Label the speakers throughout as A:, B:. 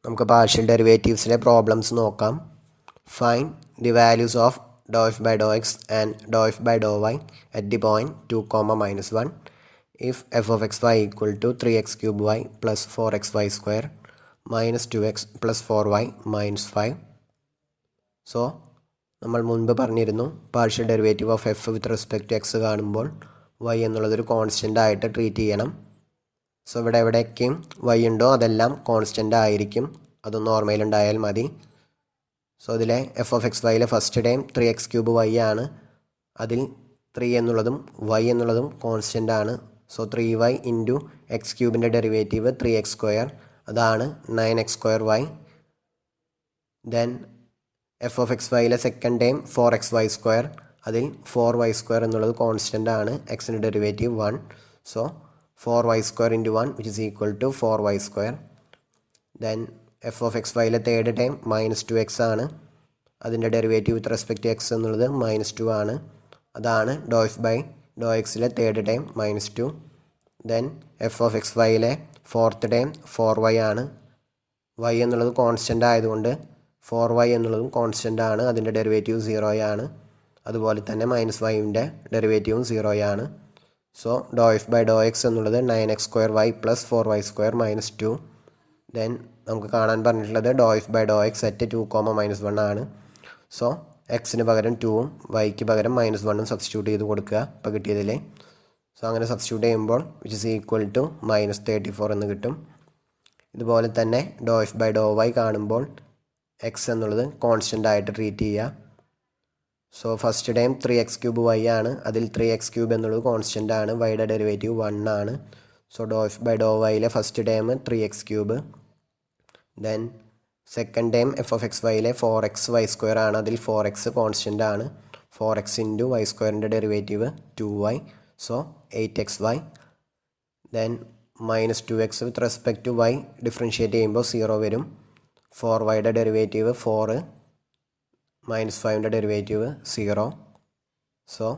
A: നമുക്ക് പാർഷ്യൽ ഡെറിവേറ്റീവ്സിലെ പ്രോബ്ലംസ് നോക്കാം. Find the values of doe F by Dr X and doe F by Dr Y at the point 2, -1 if f of x y equal to 3x cube y plus 4xy square minus 2x plus 4y minus 5. So നമ്മൾ മുൻപ് പറഞ്ഞിരുന്നു partial derivative of f with respect to x കാണുമ്പോൾ y എന്നുള്ളതൊരു constant ആയിട്ട് treat ചെയ്യണം. So ഇവിടെ എവിടെയൊക്കെയും Y ഉണ്ടോ അതെല്ലാം കോൺസ്റ്റൻ്റ് ആയിരിക്കും, അതൊന്ന് ഓർമ്മയിലുണ്ടായാൽ മതി. സോ ഇതിലെ എഫ് ഓഫ് എക്സ് വൈയിലെ first time 3x cube Y ആണ്, അതിൽ 3 എന്നുള്ളതും വൈ എന്നുള്ളതും കോൺസ്റ്റൻ്റ് ആണ്. സോ 3y ഇൻറ്റു എക്സ് ക്യൂബിൻ്റെ ഡെറിവേറ്റീവ് 3x², അതാണ് 9x²y. Then F of X വൈയിലെ സെക്കൻഡ് ടൈം 4xy², അതിൽ 4y² എന്നുള്ളത് കോൺസ്റ്റൻ്റ് ആണ്, എക്സിൻ്റെ derivative 1. So 4y² into 1 which is equal to 4y². Then F of X വൈയിലെ തേർഡ് ടൈം -2x ആണ്, അതിൻ്റെ derivative with respect to X എന്നുള്ളത് -2 ആണ്, അതാണ് ഡോ എഫ് ബൈ ഡോ എക്സിലെ third time -2. Then F of X വൈയിലെ fourth time 4y ആണ്, y എന്നുള്ളത് കോൺസ്റ്റൻ്റ് ആയതുകൊണ്ട് 4y എന്നുള്ളതും കോൺസ്റ്റൻ്റ് ആണ്, അതിൻ്റെ ഡെറിവേറ്റീവ് 0 ആണ്. അതുപോലെ തന്നെ -yൻ്റെ ഡെറിവേറ്റീവും 0 ആണ്. So doh f by Dr X എന്നുള്ളത് 9x² പ്ലസ് 4y² -2. ദെൻ നമുക്ക് കാണാൻ പറഞ്ഞിട്ടുള്ളത് doe F by Dr X at 2, -1 ആണ്. സോ എക്സിന് പകരം 2ഉം വൈക്ക് പകരം -1ഉം സബ്സ്റ്റിറ്റ്യൂട്ട് ചെയ്ത് കൊടുക്കുക ഇപ്പോൾ കിട്ടിയതിൽ. സോ അങ്ങനെ സബ്സ്റ്റിറ്റ്യൂട്ട് ചെയ്യുമ്പോൾ വിച്ച് ഇസ് ഈക്വൽ ടു -34 എന്ന് കിട്ടും. ഇതുപോലെ തന്നെ doh f by Dr y കാണുമ്പോൾ എക്സ് എന്നുള്ളത് കോൺസ്റ്റൻ്റ് ആയിട്ട് ട്രീറ്റ് ചെയ്യുക. So first time 3x³ y ആണ്, അതിൽ 3x³ എന്നുള്ളത് കോൺസ്റ്റൻ്റ് ആണ്, വൈയുടെ ഡെറിവേറ്റീവ് 1 ആണ്. So doh f by doe വൈയിലെ first time 3x³. Then second time F of X വൈയിലെ 4xy² ആണ്, അതിൽ 4x കോൺസ്റ്റൻ്റ് ആണ്, 4x ഇൻറ്റു y²ൻ്റെ ഡെറിവേറ്റീവ് 2y. So 8xy. ദെൻ -2x with respect to y differentiate ചെയ്യുമ്പോൾ 0 വരും. 4yയുടെ ഡെറിവേറ്റീവ് 4, -5ൻ്റെ derivative 0. So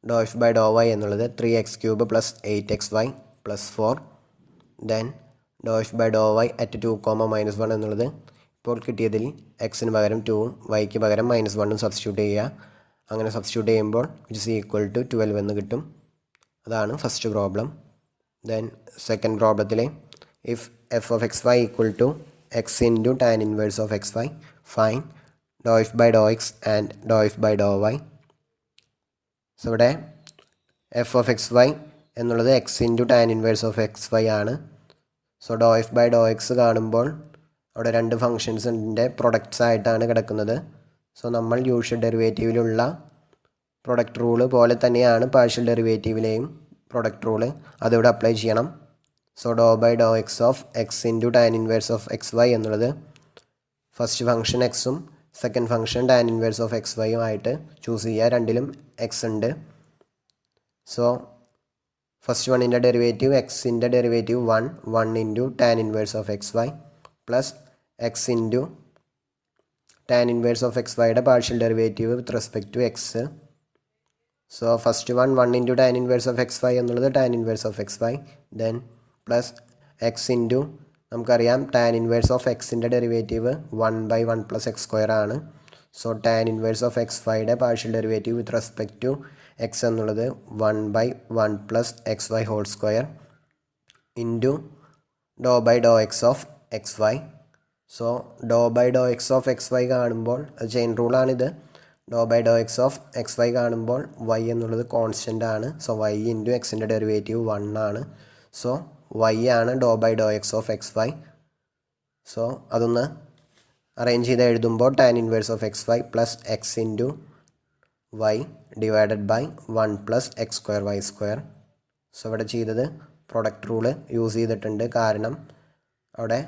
A: doh f by Dr Y എന്നുള്ളത് 3x³ plus 8xy plus 4. Then doh f by Dr Y at 2, -1 എന്നുള്ളത് ഇപ്പോൾ കിട്ടിയതിൽ എക്സിന് പകരം 2ഉം വൈക്ക് പകരം -1ഉം സബ്സ്റ്റിറ്റ്യൂട്ട് ചെയ്യുക. അങ്ങനെ സബ്സ്റ്റിറ്റ്യൂട്ട് ചെയ്യുമ്പോൾ വിച്ച് ഇസ് ഈക്വൽ ടു 12 എന്ന് കിട്ടും. അതാണ് ഫസ്റ്റ് പ്രോബ്ലം. ദെൻ സെക്കൻഡ് പ്രോബ്ലത്തിൽ if F of X Y equal to X into tan inverse of X Y, find doe F by Dr X and doe F by Dr Y. So ഇവിടെ F of X Y എന്നുള്ളത് X into tan inverse of X Y ആണ്. So doh f by Dr X കാണുമ്പോൾ അവിടെ രണ്ട് ഫങ്ഷൻസിൻ്റെ products ആയിട്ടാണ് കിടക്കുന്നത്. So നമ്മൾ usual ഡെറിവേറ്റീവിലുള്ള product rule പോലെ തന്നെയാണ് പാർഷ്യൽ ഡെറിവേറ്റീവിലെയും പ്രൊഡക്റ്റ് റൂള്, അതിവിടെ അപ്ലൈ ചെയ്യണം. So doe by Dr X of X into tan inverse of X Y എന്നുള്ളത് ഫസ്റ്റ് ഫംഗ്ഷൻ എക്സും second function tan inverse of X വൈയും ആയിട്ട് ചൂസ് ചെയ്യുക. രണ്ടിലും എക്സ് ഉണ്ട്. സോ ഫസ്റ്റ് വണ്ണിൻ്റെ ഡെറിവേറ്റീവ് എക്സിൻ്റെ derivative 1 into tan inverse of X Y plus X into tan inverse of X വൈയുടെ partial derivative with respect to X. So first 1 into tan inverse of X Y എന്നുള്ളത് tan inverse of X Y. Then plus X into നമുക്കറിയാം tan inverse of എക്സിൻ്റെ derivative 1/1 plus x² ആണ്. So tan inverse of X വൈയുടെ partial derivative with respect to X എന്നുള്ളത് 1/1 plus xy² into doe by Dr X of X Y. So doe by Dr X of X Y കാണുമ്പോൾ chain റൂളാണിത്. Doe by Dr X of X Y കാണുമ്പോൾ y എന്നുള്ളത് constant ആണ്. So Y into എക്സിൻ്റെ derivative 1 ആണ്. So Y ആണ് doe by Dr X of X Y. So അതൊന്ന് arrange ചെയ്ത് എഴുതുമ്പോൾ tan inverse of X Y plus X into Y divided by 1 plus x²y². So ഇവിടെ ചെയ്തത് പ്രൊഡക്റ്റ് റൂള് യൂസ് ചെയ്തിട്ടുണ്ട്, കാരണം അവിടെ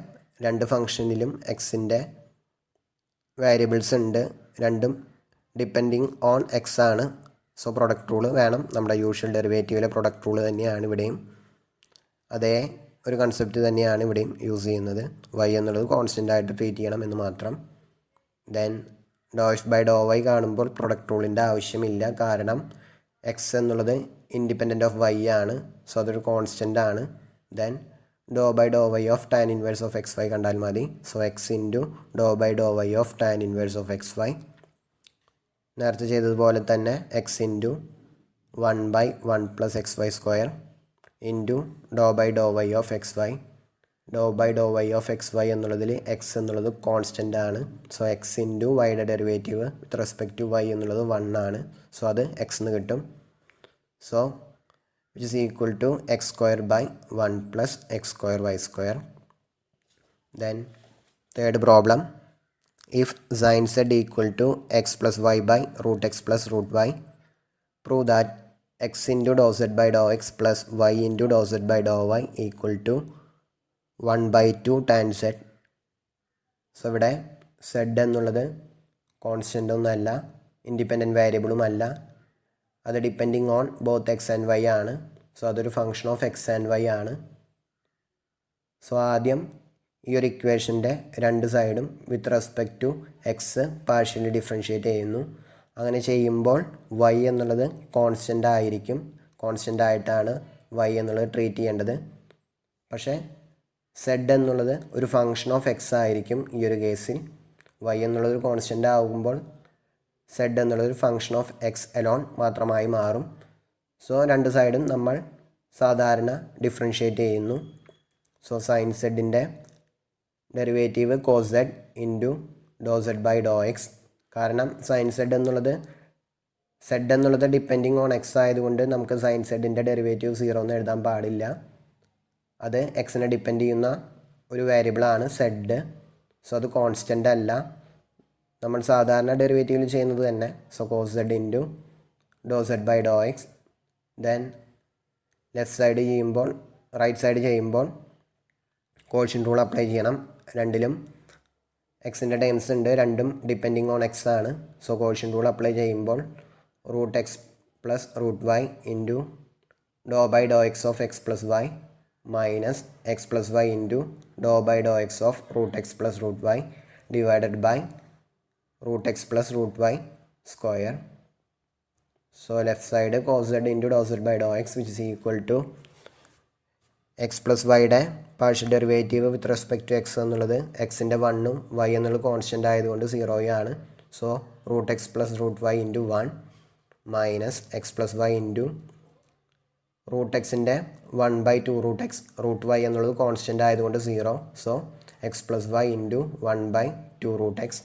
A: രണ്ട് ഫംഗ്ഷനിലും എക്സിൻ്റെ വേരിയബിൾസ് ഉണ്ട്, രണ്ടും ഡിപ്പെൻഡിങ് ഓൺ എക്സ് ആണ്. സോ പ്രൊഡക്റ്റ് റൂള് വേണം. നമ്മുടെ യൂഷ്വൽ ഡെറിവേറ്റീവിലെ പ്രൊഡക്റ്റ് റൂള് തന്നെയാണ് ഇവിടെയും, അതേ ഒരു കൺസെപ്റ്റ് തന്നെയാണ് ഇവിടെയും യൂസ് ചെയ്യുന്നത്. വൈ എന്നുള്ളത് കോൺസ്റ്റൻ്റ് ആയിട്ട് ട്രീറ്റ് ചെയ്യണം എന്ന് മാത്രം. Then doh f by Dr y കാണുമ്പോൾ പ്രൊഡക്റ്റ് റൂളിൻ്റെ ആവശ്യമില്ല, കാരണം എക്സ് എന്നുള്ളത് ഇൻഡിപെൻഡൻറ്റ് ഓഫ് വൈ ആണ്. സോ അതൊരു കോൺസ്റ്റൻ്റ് ആണ്. Then doe by Dr Y of tan inverse of X y കണ്ടാൽ മതി. So X into doe by Dr Y of tan inverse of X y. നേരത്തെ ചെയ്തതുപോലെ തന്നെ x into 1/1 plus x y square into doe by Dr Y of X y. Dr by Dr Y of X Y എന്നുള്ളതിൽ X എന്നുള്ളത് constant ആണ്. So X into വൈയുടെ derivative with respect to Y എന്നുള്ളത് 1 ആണ്. So അത് X എന്ന് കിട്ടും. So which is equal to x square by 1 plus x square y square. Then third problem, if sin z equal to x plus y by root x plus root y, prove that x into dou z by dou x plus y into dou z by dou y equal to 1/2 tan z. So ഇവിടെ z എന്നുള്ളത് constant ഒന്നുമല്ല, independent വേരിയബിളും അല്ല, അത് depending on both x and y ആണ്. So അതൊരു function of x and y ആണ്. So ആദ്യം ഈ ഒരു ഇക്വേഷൻ്റെ രണ്ട് സൈഡും with respect to x partially differentiate ചെയ്യുന്നു. അങ്ങനെ ചെയ്യുമ്പോൾ വൈ എന്നുള്ളത് കോൺസ്റ്റൻ്റ് ആയിരിക്കും. കോൺസ്റ്റൻ്റ് ആയിട്ടാണ് വൈ എന്നുള്ളത് ട്രീറ്റ് ചെയ്യേണ്ടത്. പക്ഷേ സെഡ് എന്നുള്ളത് ഒരു ഫങ്ഷൻ ഓഫ് എക്സ് ആയിരിക്കും ഈ ഒരു കേസിൽ. വൈ എന്നുള്ളത് കോൺസ്റ്റൻ്റ് ആകുമ്പോൾ സെഡ് എന്നുള്ളൊരു ഫങ്ഷൻ ഓഫ് എക്സ് എലോൺ മാത്രമായി മാറും. സോ രണ്ട് സൈഡും നമ്മൾ സാധാരണ ഡിഫറൻഷ്യേറ്റ് ചെയ്യുന്നു. സോ സൈൻ സെഡിൻ്റെ derivative cos Z into Dr Z by Dr X. കാരണം സൈൻ സെഡ് എന്നുള്ളത് ഡിപ്പെൻഡിങ് ഓൺ എക്സ് ആയതുകൊണ്ട് നമുക്ക് സൈൻ സെഡിൻ്റെ ഡെറിവേറ്റീവ് 0 എന്ന് എഴുതാൻ പാടില്ല. അത് എക്സിനെ ഡിപ്പെൻഡ് ചെയ്യുന്ന ഒരു വേരിയബിളാണ് സെഡ്. സോ അത് കോൺസ്റ്റൻ്റ് അല്ല, നമ്മൾ സാധാരണ ഡെറിവേറ്റീവിൽ ചെയ്യുന്നത് തന്നെ. So cos Z into Dr Z by Dr x. Then left side ചെയ്യുമ്പോൾ റൈറ്റ് സൈഡ് ചെയ്യുമ്പോൾ കോഷ്യൻ്റ് റൂൾ അപ്ലൈ ചെയ്യണം. രണ്ടിലും എക്സിൻ്റെ ടേംസ് ഉണ്ട്, രണ്ടും ഡിപ്പെൻഡിങ് ഓൺ എക്സ് ആണ്. സോ കോഷ്യൻ്റ് റൂൾ അപ്ലൈ ചെയ്യുമ്പോൾ root X plus root Y into doe by Dr X of x plus y minus X plus Y into doe by Dr X of root X plus root Y divided by root x plus root y square. So left side cos z into dou z by dou x which is equal to x plus yയുടെ partial derivative with respect to X എന്നുള്ളത് എക്സിൻ്റെ 1ഉം y എന്നുള്ളത് constant ആയതുകൊണ്ട് 0 ആണ്. So root X plus root Y into 1 minus X plus Y into root എക്സിൻ്റെ 1/2 root X root Y എന്നുള്ളത് constant ആയതുകൊണ്ട് 0. So X plus Y into 1/2 root X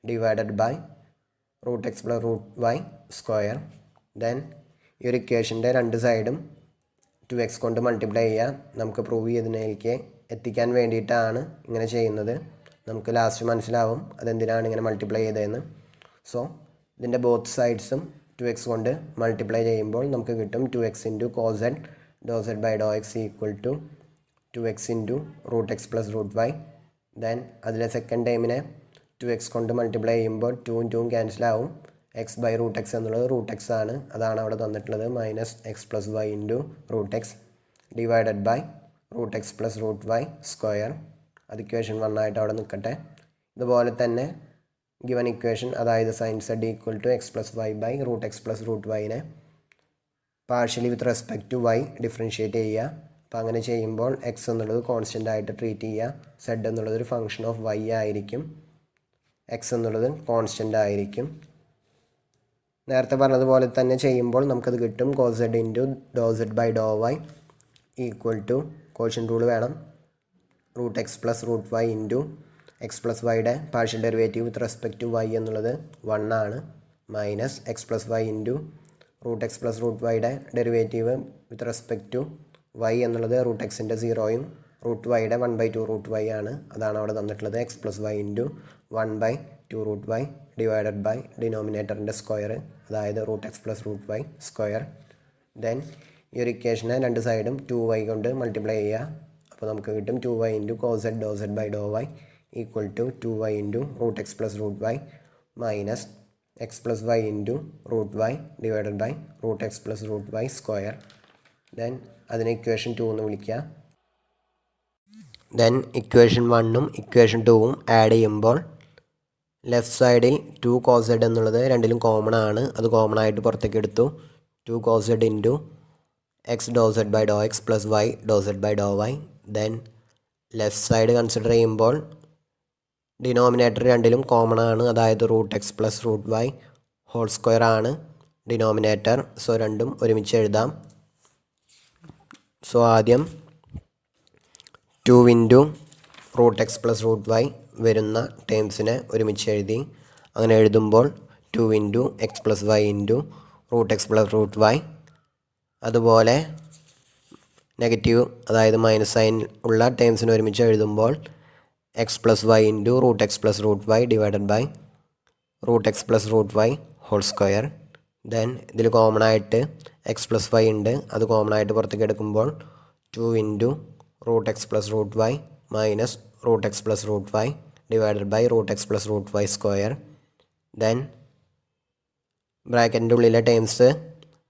A: divided by root X plus root Y square. Then ഈ ഒരു ഇക്വേഷൻ്റെ രണ്ട് സൈഡും 2x കൊണ്ട് multiply ചെയ്യുക. നമുക്ക് പ്രൂവ് ചെയ്തതിലേക്ക് എത്തിക്കാൻ വേണ്ടിയിട്ടാണ് ഇങ്ങനെ ചെയ്യുന്നത്. നമുക്ക് ലാസ്റ്റ് മനസ്സിലാവും അതെന്തിനാണ് ഇങ്ങനെ മൾട്ടിപ്ലൈ ചെയ്തതെന്ന്. സോ ഇതിൻ്റെ ബോത്ത് സൈഡ്സും 2x കൊണ്ട് മൾട്ടിപ്ലൈ ചെയ്യുമ്പോൾ നമുക്ക് കിട്ടും 2x into cos z doe Z by Dr x equal to 2x into root X plus root y. Then അതിലെ സെക്കൻഡ് ടൈമിനെ 2x കൊണ്ട് മൾട്ടിപ്ലൈ ചെയ്യുമ്പോൾ 2ഉം 2ഉം ക്യാൻസലാവും. എക്സ് ബൈ റൂട്ട് എക്സ് എന്നുള്ളത് റൂട്ട് എക്സ് ആണ്, അതാണ് അവിടെ തന്നിട്ടുള്ളത്. Minus X plus Y into root X divided by root X plus root Y square. അത് ഇക്വേഷൻ 1 ആയിട്ട് അവിടെ നിൽക്കട്ടെ. ഇതുപോലെ തന്നെ ഗിവൻ ഇക്വേഷൻ, അതായത് sign Z equal to X plus Y by root X plus root വൈനെ partially with respect to Y differentiate ചെയ്യുക. അപ്പോൾ അങ്ങനെ ചെയ്യുമ്പോൾ എക്സ് എന്നുള്ളത് കോൺസ്റ്റൻ്റ് ആയിട്ട് ട്രീറ്റ് ചെയ്യുക. സെഡ് എന്നുള്ളത് ഒരു ഫങ്ഷൻ ഓഫ് വൈ ആയിരിക്കും, എക്സ് എന്നുള്ളത് കോൺസ്റ്റൻ്റ് ആയിരിക്കും. നേരത്തെ പറഞ്ഞതുപോലെ തന്നെ ചെയ്യുമ്പോൾ നമുക്കത് കിട്ടും. Cos Z into Dr Z by Dr Y equal to quotient rule വേണം, root X plus root Y into X plus വൈയുടെ partial derivative with respect to Y എന്നുള്ളത് 1 ആണ്, minus X plus Y into root X plus root വൈയുടെ derivative with respect to Y എന്നുള്ളത് root എക്സിൻ്റെ 0യും root വൈയുടെ 1/2 root Y ആണ്, അതാണ് അവിടെ തന്നിട്ടുള്ളത്. X plus Y into 1/2 root Y divided by ഡിനോമിനേറ്ററിൻ്റെ സ്ക്വയർ, അതായത് root X plus root Y square. Then ഈ ഒരു ഇക്വേഷനെ രണ്ട് സൈഡും 2y കൊണ്ട് മൾട്ടിപ്ലൈ ചെയ്യുക. അപ്പോൾ നമുക്ക് കിട്ടും 2y into cos z doe Z by Dr Y equal to 2y into root X plus root y minus X plus Y into root Y divided by root X plus root Y square. Then അതിനെ equation 2 എന്ന് വിളിക്കുക. Then equation 1ഉം equation 2ഉം add ചെയ്യുമ്പോൾ left സൈഡിൽ 2 cos z എന്നുള്ളത് രണ്ടിലും common ആണ്, അത് കോമൺ ആയിട്ട് പുറത്തേക്ക് എടുത്തു. 2 cos Z into x doe Z by Dr x plus y doe Z by Dr y. Then left side consider ചെയ്യുമ്പോൾ ഡിനോമിനേറ്റർ രണ്ടിലും കോമൺ ആണ്, അതായത് root X plus root y whole square ആണ് ഡിനോമിനേറ്റർ. സോ രണ്ടും ഒരുമിച്ച് എഴുതാം. So ആദ്യം 2 into root X plus root y വരുന്ന ടേംസിനെ ഒരുമിച്ച് എഴുതി. അങ്ങനെ എഴുതുമ്പോൾ 2 into X plus Y into root X plus root y. അതുപോലെ നെഗറ്റീവ് അതായത് മൈനസ് സൈൻ ഉള്ള ടേംസിനെ ഒരുമിച്ച് എഴുതുമ്പോൾ x plus Y into root X plus root Y divided by root X plus root y whole square. Then ഇതിൽ common ആയിട്ട് x plus y ഉണ്ട്, അത് കോമൺ ആയിട്ട് പുറത്തേക്ക് എടുക്കുമ്പോൾ 2 into root X plus root y minus root X plus root Y divided by root X plus root Y square. Then ബ്രാക്കറ്റിൻ്റെ ഉള്ളിലെ terms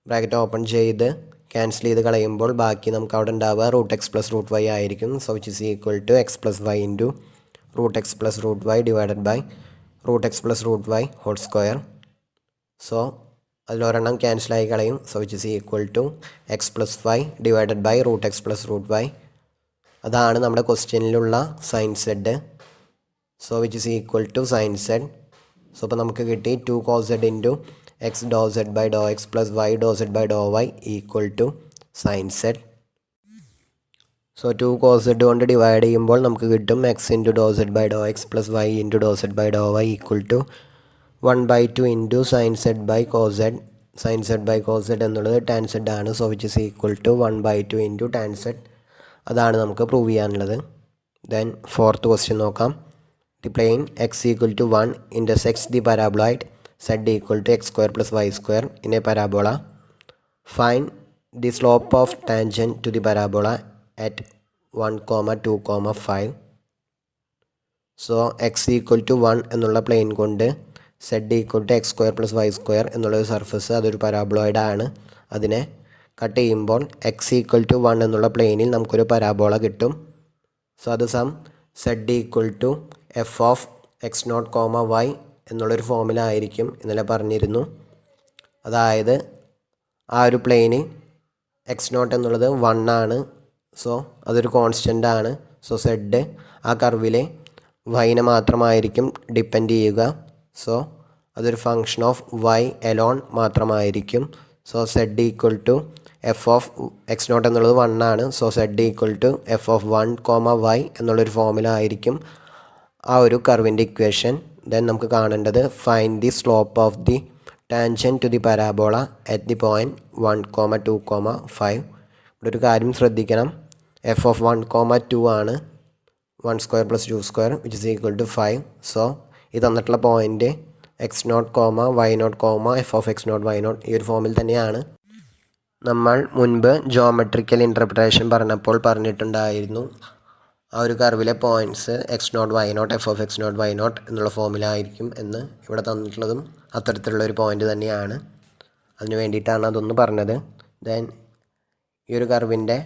A: bracket open ചെയ്ത് ക്യാൻസൽ ചെയ്ത് കളയുമ്പോൾ ബാക്കി നമുക്ക് അവിടെ ഉണ്ടാവുക root X plus root y ആയിരിക്കും. So which is equal to X plus Y into root X plus root Y divided by root X plus root y whole square. So അതിലൊരെണ്ണം ക്യാൻസലായി കളയും. So which is equal to X plus y divided by root X plus root y. അതാണ് നമ്മുടെ ക്വസ്റ്റ്യനിലുള്ള sine z. So which is equal to sine z. So ഇപ്പോൾ നമുക്ക് കിട്ടി 2 cos z into x doe Z by Dr x plus y doe Z by Dr Y equal to sine z. So 2 cos z കൊണ്ട് divide ചെയ്യുമ്പോൾ നമുക്ക് കിട്ടും x into Dr Z by Dr x plus Y into Dr Z by Dr Y equal to 1/2 into sine z by cos z. Sine z by cos z എന്നുള്ളത് tan z ആണ്. So which is equal to 1/2 into tan Z. അതാണ് നമുക്ക് prove ചെയ്യാനുള്ളത്. Then fourth question നോക്കാം. The plane x equal to 1 intersects the paraboloid z equal to x square plus y square in a parabola. Find the slope of tangent to the parabola at 1, 2, 5. So x equal to 1 എന്നുള്ള plane കൊണ്ട് z equal to x square plus y square എന്നുള്ളൊരു surface, അതൊരു paraboloid ആണ്. അതിനെ cut ചെയ്യുമ്പോൾ X equal to 1 എന്നുള്ള പ്ലെയിനിൽ നമുക്കൊരു പരാബോള കിട്ടും. സോ അത് some z equal to f of x naught comma y എന്നുള്ളൊരു ഫോമിലായിരിക്കും ഇന്നലെ പറഞ്ഞിരുന്നു. അതായത് ആ ഒരു പ്ലെയിന് എക്സ് നോട്ട് എന്നുള്ളത് 1 ആണ്. സോ അതൊരു കോൺസ്റ്റൻ്റ് ആണ്. സോ സെഡ് ആ കർവിലെ വൈനെ മാത്രമായിരിക്കും ഡിപ്പെൻഡ് ചെയ്യുക. സോ അതൊരു ഫങ്ഷൻ ഓഫ് വൈ എലോൺ മാത്രമായിരിക്കും. So z equal to f of x naught എന്നുള്ളത് 1 ആണ്. So z equal to f of 1, y എന്നുള്ളൊരു ഫോമിലായിരിക്കും ആ ഒരു കർവിൻ്റെ ഇക്വേഷൻ. ദെൻ നമുക്ക് കാണേണ്ടത് find the slope of the tangent to the parabola at the point 1, 2, 5. ഇവിടെ ഒരു കാര്യം ശ്രദ്ധിക്കണം. എഫ് ഓഫ് 1, 2 ആണ് 1 square plus 2 square which is equal to 5. So ഇത് തന്നിട്ടുള്ള point x naught y naught f of x naught y naught ഈ ഒരു ഫോമിൽ തന്നെയാണ്. നമ്മൾ മുൻപ് ജോമെട്രിക്കൽ ഇൻ്റർപ്രിട്ടേഷൻ പറഞ്ഞപ്പോൾ പറഞ്ഞിട്ടുണ്ടായിരുന്നു ആ ഒരു കർവിലെ points x naught y naught f of x naught y naught എന്നുള്ള ഫോമിലായിരിക്കും എന്ന്. ഇവിടെ തന്നിട്ടുള്ളതും അത്തരത്തിലുള്ള ഒരു പോയിൻ്റ് തന്നെയാണ്. അതിന് വേണ്ടിയിട്ടാണ് അതൊന്ന് പറഞ്ഞത്. ദെൻ ഈ ഒരു കർവിൻ്റെ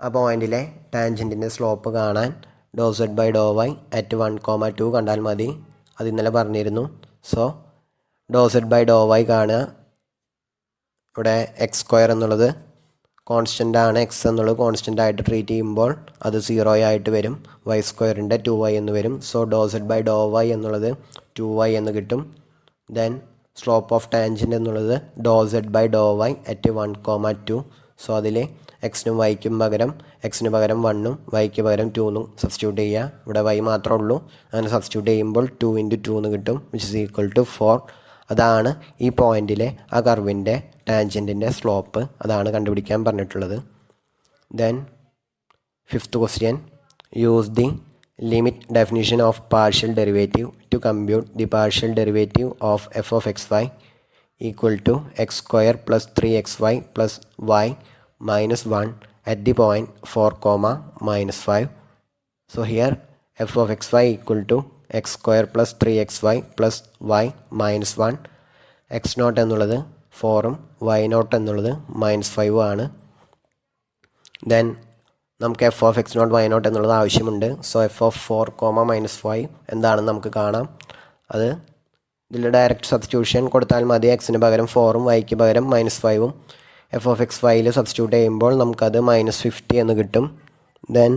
A: ആ പോയിൻറ്റിലെ ടാൻജൻറ്റിൻ്റെ സ്ലോപ്പ് കാണാൻ dou Z by Dr Y at 1, 2 കണ്ടാൽ മതി. അത് ഇന്നലെ പറഞ്ഞിരുന്നു. So dou Z by Dr y കാണുക. ഇവിടെ എക്സ് സ്ക്വയർ എന്നുള്ളത് കോൺസ്റ്റൻ്റ് ആണ്. എക്സ് എന്നുള്ളത് കോൺസ്റ്റൻ്റ് ആയിട്ട് ട്രീറ്റ് ചെയ്യുമ്പോൾ അത് 0 ആയിട്ട് വരും. വൈ സ്ക്വയറിൻ്റെ 2y എന്ന് വരും. So dou Z by Dr Y എന്നുള്ളത് 2y എന്ന് കിട്ടും. ദെൻ സ്ലോപ്പ് ഓഫ് ടാൻജൻറ്റ് എന്നുള്ളത് dou Z by Dr Y at 1, 2. So അതിൽ എക്സിനും വൈക്കും പകരം എക്സിന് പകരം 1ഉം വൈക്ക് പകരം 2ഉം സബ്സ്റ്റിറ്റ്യൂട്ട് ചെയ്യുക. ഇവിടെ വൈ മാത്രമേ ഉള്ളൂ. അങ്ങനെ സബ്സ്റ്റിറ്റ്യൂട്ട് ചെയ്യുമ്പോൾ 2 ഇൻറ്റു 2 എന്ന് കിട്ടും വിച്ച് ഇസ് ഈക്വൽ ടു 4. അതാണ് ഈ പോയിൻറ്റിലെ ആ കർവിൻ്റെ ടാൻജൻറ്റിൻ്റെ സ്ലോപ്പ്. അതാണ് കണ്ടുപിടിക്കാൻ പറഞ്ഞിട്ടുള്ളത്. Then fifth question. Use the limit definition of partial derivative to compute the partial derivative of f of X Y equal to x square plus 3xy plus y minus 1 at the point 4, -5. So here f of xy equal to x square plus 3xy plus y minus 1. x naught എന്നുള്ളത് 4ഉം y naught എന്നുള്ളത് -5 ആണ്. Then നമുക്ക് f of x naught y naught എന്നുള്ളത് ആവശ്യമുണ്ട്. So f of 4, -5 എന്താണെന്ന് നമുക്ക് കാണാം. അത് ഇതിൽ ഡയറക്റ്റ് സബ്സ്റ്റിറ്റ്യൂഷൻ കൊടുത്താൽ മതി. എക്സിന് പകരം 4ഉം വൈക്ക് പകരം -5ഉം എഫ് ഓഫ് എക്സ് വൈയിൽ സബ്സ്റ്റിറ്റ്യൂട്ട് ചെയ്യുമ്പോൾ നമുക്കത് -50 എന്ന് കിട്ടും. ദെൻ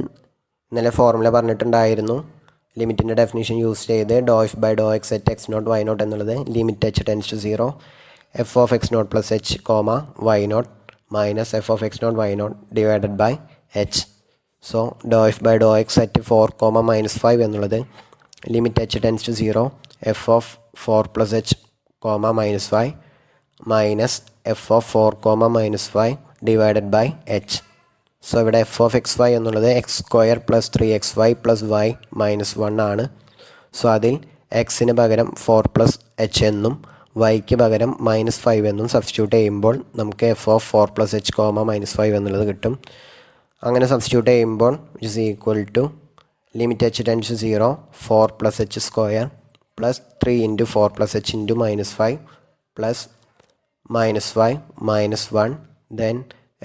A: ഇന്നലെ ഫോർമുല പറഞ്ഞിട്ടുണ്ടായിരുന്നു, ലിമിറ്റിൻ്റെ ഡെഫിനിഷൻ യൂസ് ചെയ്ത് dou F by Dr X at x naught y naught എന്നുള്ളത് limit h tends to 0 f of x naught plus h comma y naught minus f of x naught y naught divided by h. So doh f by Dr X at 4, എന്നുള്ളത് limit h tends to 0 f of 4 plus h comma -5 minus f of 4, divided by h. So ഇവിടെ F of X Y എന്നുള്ളത് x² plus 3xy plus y -1 ആണ്. So അതിൽ എക്സിന് പകരം 4 plus H എന്നും വൈക്ക് പകരം -5 എന്നും സബ്സ്റ്റിറ്റ്യൂട്ട് ചെയ്യുമ്പോൾ നമുക്ക് f of 4 plus h comma -5 എന്നുള്ളത് കിട്ടും. അങ്ങനെ സബ്സ്റ്റിറ്റ്യൂട്ട് ചെയ്യുമ്പോൾ which is equal to limit h tends to 0 4 plus h square plus 3 into 4 plus h into -5 plus -5 -1 then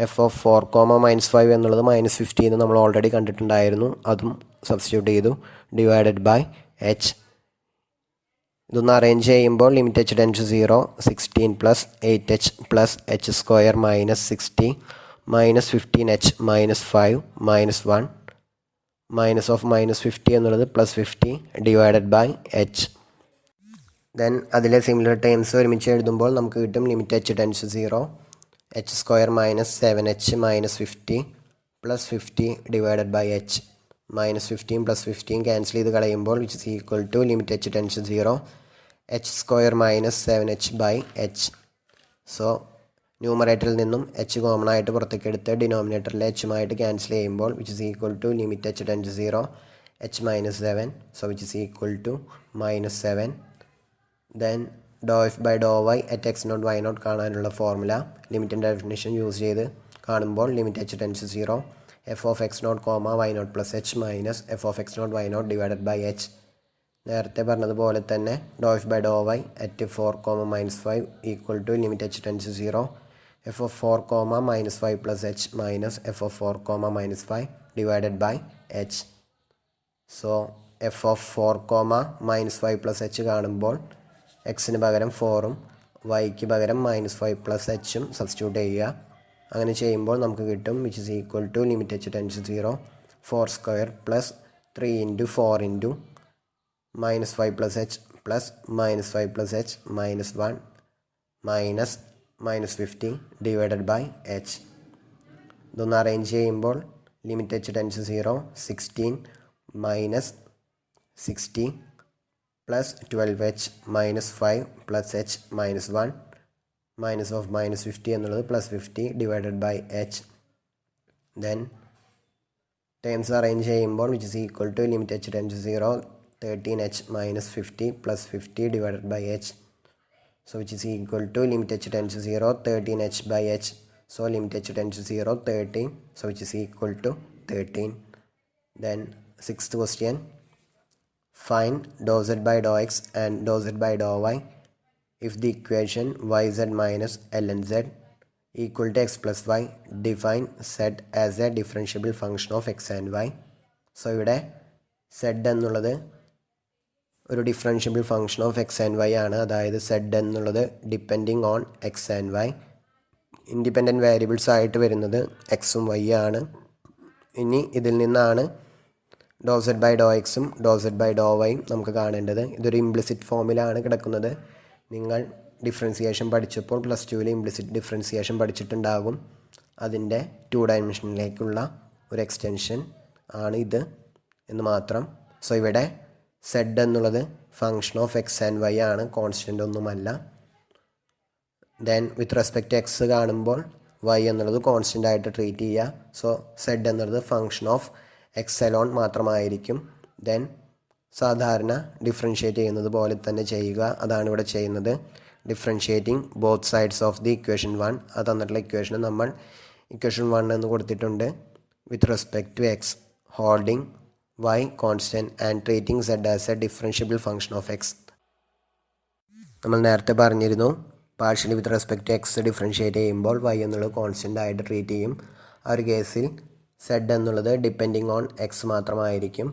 A: F of 4, എന്നുള്ളത് -15 എന്ന് നമ്മൾ ഓൾറെഡി കണ്ടിട്ടുണ്ടായിരുന്നു, അതും സബ്സ്റ്റിറ്റ്യൂട്ട് ചെയ്തു ഡിവൈഡഡ് ബൈ എച്ച്. ഇതൊന്ന് അറേഞ്ച് ചെയ്യുമ്പോൾ limit h tends to 0 16 plus 8h plus h square -60 -15h -5 -1 minus of -50 എന്നുള്ളത് +50 divided by h. Then അതിലെ സിമിലർ ടേംസ് ഒരുമിച്ച് എഴുതുമ്പോൾ നമുക്ക് കിട്ടും limit h tends to 0 h² -7h -50 +50 divided by h. -15 +15 cancel ചെയ്ത് കളയുമ്പോൾ which is equal to limit h tends to 0 h² -7h by h. So ന്യൂമറേറ്ററിൽ നിന്നും എച്ച് കോമൺ ആയിട്ട് പുറത്തേക്ക് എടുത്ത് ഡിനോമിനേറ്ററിലെ എച്ചുമായിട്ട് ക്യാൻസൽ ചെയ്യുമ്പോൾ which is equal to limit h tends to 0 h -7. So which is equal to -7. Then doh f by Dr Y at x naught y naught കാണാനുള്ള formula ലിമിറ്റിൻ്റെ ഡെഫിനിഷൻ യൂസ് ചെയ്ത് കാണുമ്പോൾ limit h tends to 0 f of x naught comma y naught plus h minus f of x naught y naught divided by h. നേരത്തെ പറഞ്ഞതുപോലെ തന്നെ doh f by Dr Y at 4, -5 equal to limit h tends to 0 f of 4, -5 plus h minus f of 4, -5 divided by h. So f of 4, -5 plus h കാണുമ്പോൾ എക്സിന് പകരം 4ഉം വൈക്ക് പകരം -5 plus എച്ചും substitute ചെയ്യുക. അങ്ങനെ ചെയ്യുമ്പോൾ നമുക്ക് കിട്ടും which is equal to limit h tends to 0 4² plus 3 into 4 into -5 plus h plus -5 plus h -1 minus -50 divided by h. ഇതൊന്ന് അറേഞ്ച് ചെയ്യുമ്പോൾ limit h tends to 0 16 -60 plus 12h -5 plus h -1 minus of -50 എന്നുള്ളത് +50 divided by h. Then terms arrange ചെയ്യുമ്പോൾ which is equal to limit h tends to 0 13h -50 plus 50 divided by h. So which is equal to limit h tends to 0 13h by h. So limit h tends to 0 13. So which is equal to 13. Then 6th question. Find dou z by dou x and dou z by dou y if the equation yz minus ln z equal to x plus y. Define z as a differentiable function of x and y. So ഇവിടെ z എന്നുള്ളത് ഒരു differentiable function of x and y ആണ്. അതായത് z എന്നുള്ളത് depending on x and y. Independent variables ആയിട്ട് വരുന്നത് എക്സും Y ആണ്. ഇനി ഇതിൽ നിന്നാണ് ഡോ സെഡ് ബൈ ഡോ എക്സും ഡോ സെഡ് ബൈ ഡോ വൈയും നമുക്ക് കാണേണ്ടത്. ഇതൊരു ഇംപ്ലിസിറ്റ് ഫോമിലാണ് കിടക്കുന്നത്. നിങ്ങൾ ഡിഫറൻസിയേഷൻ പഠിച്ചപ്പോൾ +2 ഇംപ്ലിസിറ്റ് ഡിഫറൻസിയേഷൻ പഠിച്ചിട്ടുണ്ടാകും. അതിൻ്റെ 2 ഡയമെൻഷനിലേക്കുള്ള ഒരു എക്സ്റ്റൻഷൻ ആണ് ഇത് എന്ന് മാത്രം. സോ ഇവിടെ സെഡ് എന്നുള്ളത് function of x and y ആണ്, കോൺസ്റ്റൻ്റ് ഒന്നുമല്ല. ദെൻ വിത്ത് റെസ്പെക്റ്റ് എക്സ് കാണുമ്പോൾ വൈ എന്നുള്ളത് കോൺസ്റ്റൻ്റ് ആയിട്ട് ട്രീറ്റ് ചെയ്യുക. സോ സെഡ് എന്നുള്ളത് ഫങ്ഷൻ ഓഫ് എക്സ് എലോൺ മാത്രമായിരിക്കും. ദെൻ സാധാരണ ഡിഫറൻഷ്യേറ്റ് ചെയ്യുന്നത് പോലെ തന്നെ ചെയ്യുക. അതാണ് ഇവിടെ ചെയ്യുന്നത്. Differentiating both sides of the equation 1. അത് തന്നിട്ടുള്ള ഇക്വേഷന് നമ്മൾ ഇക്വേഷൻ 1 എന്ന് കൊടുത്തിട്ടുണ്ട്. With respect to x holding y constant and treating z as a differentiable function of x. നമ്മൾ നേരത്തെ പറഞ്ഞിരുന്നു partially with respect to x differentiate ചെയ്യുമ്പോൾ y എന്നുള്ളത് കോൺസ്റ്റൻ്റ് ആയിട്ട് ട്രീറ്റ് ചെയ്യും. ആ ഒരു കേസിൽ z എന്നുള്ളത് ഡിപ്പെൻഡിങ് ഓൺ എക്സ് മാത്രമായിരിക്കും.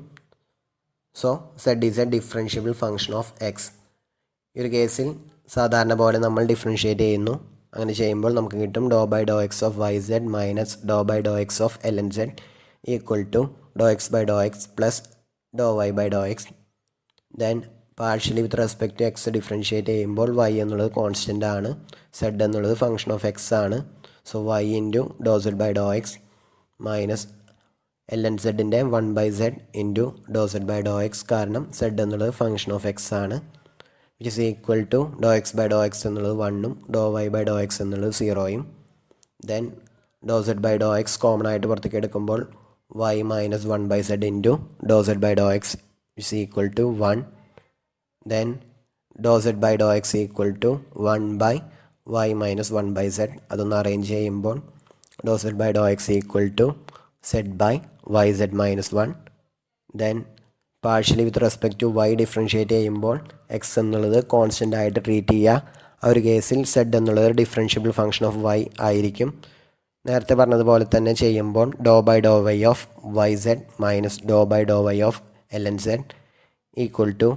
A: So z is a differentiable function of x. ഈ ഒരു കേസിൽ സാധാരണ പോലെ നമ്മൾ ഡിഫറൻഷ്യേറ്റ് ചെയ്യുന്നു. അങ്ങനെ ചെയ്യുമ്പോൾ നമുക്ക് കിട്ടും dou by Dr X of y z minus dou by Dr X of l n z equal to dou x by dou x plus dou y by dou x. Then partially with respect to x differentiate ചെയ്യുമ്പോൾ y എന്നുള്ളത് constant ആണ്, z എന്നുള്ളത് function of x ആണ്. So y into dou z by Dr x minus l n സെഡിൻ്റെ 1/z into dou z by Dr X, കാരണം z എന്നുള്ളത് function of x ആണ്, which is equal to dou x by Dr X എന്നുള്ളത് 1ഉം dou y by Dr X എന്നുള്ളത് 0യും. Then dou z by Dr x common ആയിട്ട് പുറത്തേക്ക് എടുക്കുമ്പോൾ y minus 1/z into dou z by Dr x is equal to 1. Then dou z by dou x equal to 1 by y minus 1/z. അതൊന്ന് arrange ചെയ്യുമ്പോൾ dou z by dou x equal to z by yz minus 1. Then partially with respect to y differentiate ചെയ്യുമ്പോൾ x എന്നുള്ളത് constant ആയിട്ട് treat ചെയ്യുക. ആ ഒരു കേസിൽ z എന്നുള്ളത് ഡിഫറൻഷ്യബിൾ ഫംഗ്ഷൻ ഓഫ് y ആയിരിക്കും. നേരത്തെ പറഞ്ഞതുപോലെ തന്നെ ചെയ്യുമ്പോൾ dou by Dr Y of y z minus dou by Dr Y of l n z equal to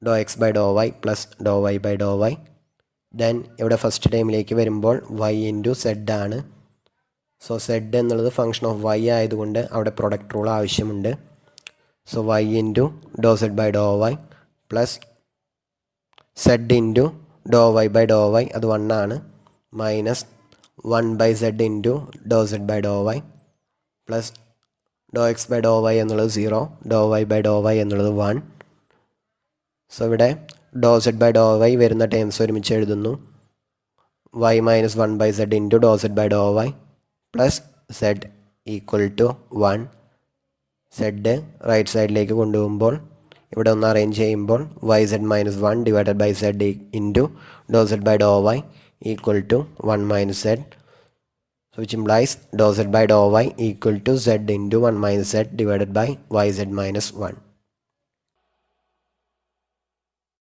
A: dou x by Dr y plus dou y by Dr y. Then ഇവിടെ first ടൈമിലേക്ക് വരുമ്പോൾ y into z ആണ്. So z എന്നുള്ളത് function of y ആയതുകൊണ്ട് അവിടെ product rule ആവശ്യമുണ്ട്. So Y into Dr Z by Dr y plus z into dou y by Dr y, അത് 1 ആണ്, minus 1/z into Dr Z by Dr y plus dou x by Dr Y എന്നുള്ളത് 0, dou y by Dr Y എന്നുള്ളത് 1. So ഇവിടെ dou Z by Dr y വരുന്ന terms ഒരുമിച്ച് എഴുതുന്നു. Y minus 1/z into Dr Z by Dr y plus z equal to 1. Z right സൈഡിലേക്ക് കൊണ്ടുപോകുമ്പോൾ ഇവിടെ ഒന്ന് അറേഞ്ച് ചെയ്യുമ്പോൾ y z minus 1 divided by z into Dr Z by Dr Y equal to 1 minus z. So which implies dou z by dou y equal to z into 1 minus z divided by yz minus 1.